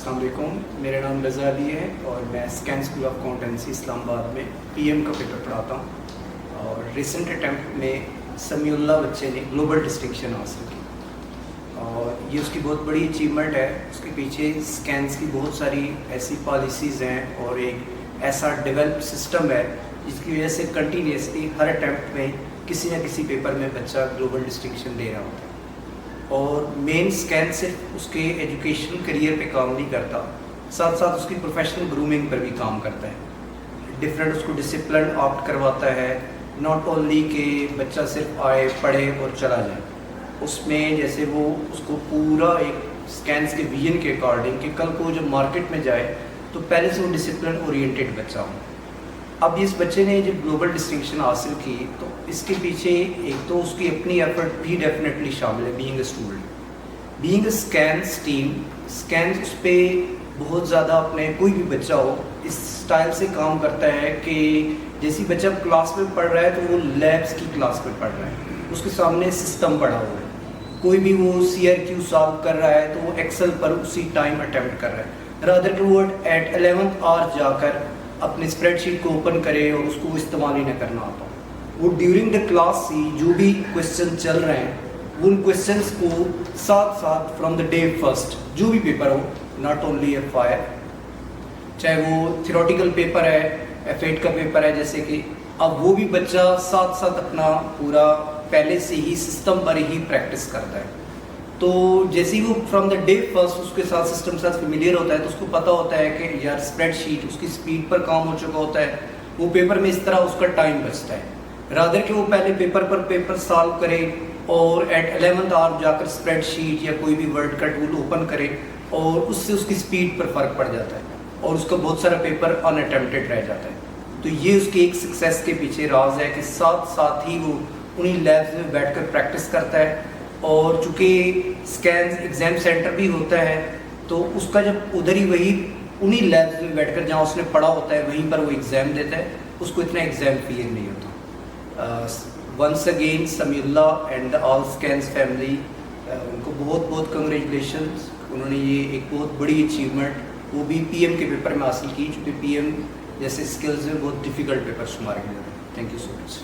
السلام علیکم، میرا نام رضا علی ہے اور میں اسکین اسکول آف اکاؤنٹنسی اسلام آباد میں پی ایم کا پیپر پڑھاتا ہوں. اور ریسنٹ اٹیمپٹ میں سمیع اللہ بچے نے گلوبل ڈسٹنکشن حاصل کی اور یہ اس کی بہت بڑی اچیومنٹ ہے. اس کے پیچھے اسکینس کی بہت ساری ایسی پالیسیز ہیں اور ایک ایسا ڈیولپ سسٹم ہے جس کی وجہ سے کنٹینیوسلی ہر اٹیمپٹ میں کسی نہ کسی پیپر میں بچہ گلوبل ڈسٹنکشن لے رہا ہوتا ہے. اور مین اسکین صرف اس کے ایجوکیشن کریئر پہ کام نہیں کرتا، ساتھ ساتھ اس کی پروفیشنل گرومنگ پر بھی کام کرتا ہے. ڈفرینٹ اس کو ڈسپلن آپٹ کرواتا ہے، ناٹ اونلی کہ بچہ صرف آئے پڑھے اور چلا جائے. اس میں جیسے وہ اس کو پورا ایک اسکینس کے ویژن کے اکارڈنگ کہ کل کو جب مارکیٹ میں جائے تو پہلے سے وہ ڈسپلن اورینٹیڈ بچہ ہو. اب اس بچے نے جب گلوبل ڈسٹنکشن حاصل کی تو اس کے پیچھے ایک تو اس کی اپنی ایفرٹ بھی ڈیفینیٹلی شامل ہے. Being a student, being a اسکینس ٹیم، اسکینس اس پہ بہت زیادہ اپنے کوئی بھی بچہ ہو اس سٹائل سے کام کرتا ہے کہ جیسی بچہ کلاس میں پڑھ رہا ہے تو وہ لیبس کی کلاس میں پڑھ رہا ہے، اس کے سامنے سسٹم پڑھا ہوا ہے. کوئی بھی وہ سی آر کیو سالو کر رہا ہے تو وہ ایکسل پر اسی ٹائم اٹیمپٹ کر رہا ہے، رادر کہ وہ ایٹ 11th آور جا کر اپنے اسپریڈ شیٹ کو اوپن کرے اور اس کو استعمال ہی نہ کرنا آتا. وہ ڈیورنگ دا کلاس سے جو بھی کوشچن چل رہے ہیں ان کوشچنس کو ساتھ ساتھ فرام دا ڈے فرسٹ جو بھی پیپر ہو، ناٹ اونلی ایف آئی، چاہے وہ تھیوریٹیکل پیپر ہے، ایف ایٹ کا پیپر ہے، جیسے کہ اب وہ بھی بچہ ساتھ ساتھ اپنا پورا پہلے سے ہی سسٹم پر ہی پریکٹس کرتا ہے. تو جیسے ہی وہ فرام دا ڈے فرسٹ اس کے ساتھ سسٹم ساتھ فیملیئر ہوتا ہے تو اس کو پتہ ہوتا ہے کہ یار اسپریڈ شیٹ اس کی اسپیڈ پر کام ہو چکا ہوتا ہے، وہ پیپر میں اس طرح اس کا ٹائم بچتا ہے. رادر کہ وہ پہلے پیپر پر پیپر سالو کرے اور ایٹ 11th آور جا کر اسپریڈ شیٹ یا کوئی بھی ورڈ کا ٹول اوپن کرے اور اس سے اس کی اسپیڈ پر فرق پڑ جاتا ہے اور اس کا بہت سارا پیپر ان اٹیمپٹڈ رہ جاتا ہے. تو یہ اس کی ایک سکسیس کے پیچھے راز ہے کہ ساتھ ساتھ ہی وہ انہی لیبس میں بیٹھ کر پریکٹس کرتا ہے. اور چونکہ اسکینس ایگزام سینٹر بھی ہوتا ہے تو اس کا جب ادھر ہی وہی انہی لیبس میں بیٹھ کر جہاں اس نے پڑھا ہوتا ہے وہیں پر وہ ایگزام دیتا ہے، اس کو اتنا ایگزام فیئر نہیں ہوتا. Once again Samiullah and all اسکینس فیملی، ان کو بہت بہت کنگریچولیشنز. انہوں نے یہ ایک بہت بڑی اچیومنٹ وہ بھی پی ایم کے پیپر میں حاصل کی، چونکہ پی ایم جیسے اسکلز میں بہت ڈیفیکلٹ پیپر شمار کیا جاتا ہے. Thank you so much.